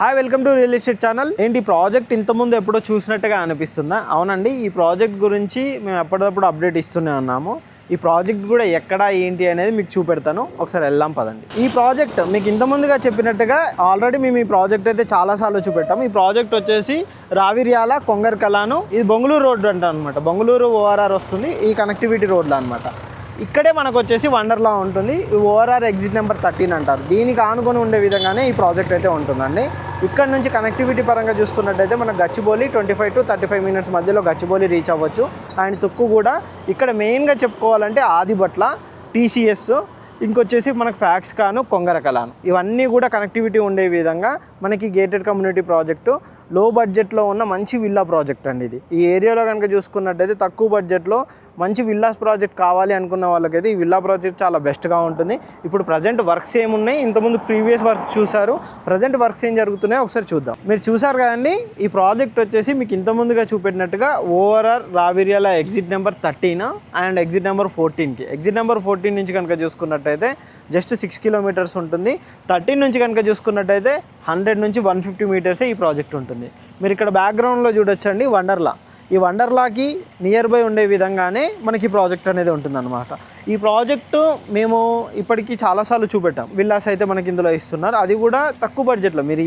Hi welcome to real estate channel. ఏంటి project ఇంతకుముందు ఎప్పుడో చూసినట్టుగా అనిపిస్తుందా? అవునండి, ఈ ప్రాజెక్ట్ గురించి మేము ఎప్పటికప్పుడు అప్డేట్ ఇస్తూనే ఉన్నాము. ఈ ప్రాజెక్ట్ కూడా ఎక్కడ ఏంటి అనేది మీకు చూపెడతాను. ఒకసారి వెళ్దాం పదండి. ఈ ప్రాజెక్ట్ మీకు ఇంతకుముందుగా చెప్పినట్టుగా ఆల్రెడీ మేము ఈ ప్రాజెక్ట్ అయితే చాలాసార్లు చూపెట్టాము. ఈ ప్రాజెక్ట్ వచ్చేసి రావిర్యాల కొంగర్కలాను, ఇది బొంగళూరు రోడ్ అంట అనమాట. బొంగళూరు ఓఆర్ఆర్ వస్తుంది ఈ కనెక్టివిటీ రోడ్లో అనమాట. ఇక్కడే మనకు వచ్చేసి వండర్లా ఉంటుంది. ఓఆర్ఆర్ ఎగ్జిట్ నెంబర్ 13 అంటారు. దీనికి ఆనుకొని ఉండే విధంగానే ఈ ప్రాజెక్ట్ అయితే ఉంటుందండి. ఇక్కడ నుంచి కనెక్టివిటీ పరంగా చూసుకున్నట్టయితే మనకు గచ్చిబౌలి 25 to 35 minutes మధ్యలో గచ్చిబౌలి రీచ్ అవ్వచ్చు. అండ్ తుక్కు కూడా ఇక్కడ మెయిన్గా చెప్పుకోవాలంటే ఆదిబట్ల, టీసీఎస్, ఇంకొచ్చేసి మనకు ఫ్యాక్స్ కాను, కొంగరకలాను, ఇవన్నీ కూడా కనెక్టివిటీ ఉండే విధంగా మనకి గేటెడ్ కమ్యూనిటీ ప్రాజెక్టు లో బడ్జెట్లో ఉన్న మంచి విల్లా ప్రాజెక్ట్ అండి ఇది. ఈ ఏరియాలో కనుక చూసుకున్నట్టయితే తక్కువ బడ్జెట్లో మంచి విల్లాస్ ప్రాజెక్ట్ కావాలి అనుకున్న వాళ్ళకైతే ఈ విల్లా ప్రాజెక్ట్ చాలా బెస్ట్గా ఉంటుంది. ఇప్పుడు ప్రజెంట్ వర్క్స్ ఏమున్నాయి, ఇంతకుముందు ప్రీవియస్ వర్క్ చూసారు, ప్రజెంట్ వర్క్స్ ఏం జరుగుతున్నాయో ఒకసారి చూద్దాం. మీరు చూసారు కదండి, ఈ ప్రాజెక్ట్ వచ్చేసి మీకు ఇంతకుముందుగా చూపెట్టినట్టుగా ORR Raviryala exit number 13 and exit number 14కి. ఎగ్జిట్ నెంబర్ 14 నుంచి కనుక చూసుకున్నట్టయితే జస్ట్ 6 kilometers ఉంటుంది. 13 నుంచి కనుక చూసుకున్నట్టయితే 100 నుంచి 150 meters ఈ ప్రాజెక్ట్ ఉంటుంది. మీరు ఇక్కడ బ్యాక్గ్రౌండ్లో చూడొచ్చండి వండర్లా. ఈ వండర్లాకి నియర్ బై ఉండే విధంగానే మనకి ప్రాజెక్ట్ అనేది ఉంటుందన్నమాట. ఈ ప్రాజెక్టు మేము ఇప్పటికీ చాలాసార్లు చూపెట్టాం. విల్లాస్ అయితే మనకి ఇందులో ఇస్తున్నారు, అది కూడా తక్కువ బడ్జెట్లో. మీరు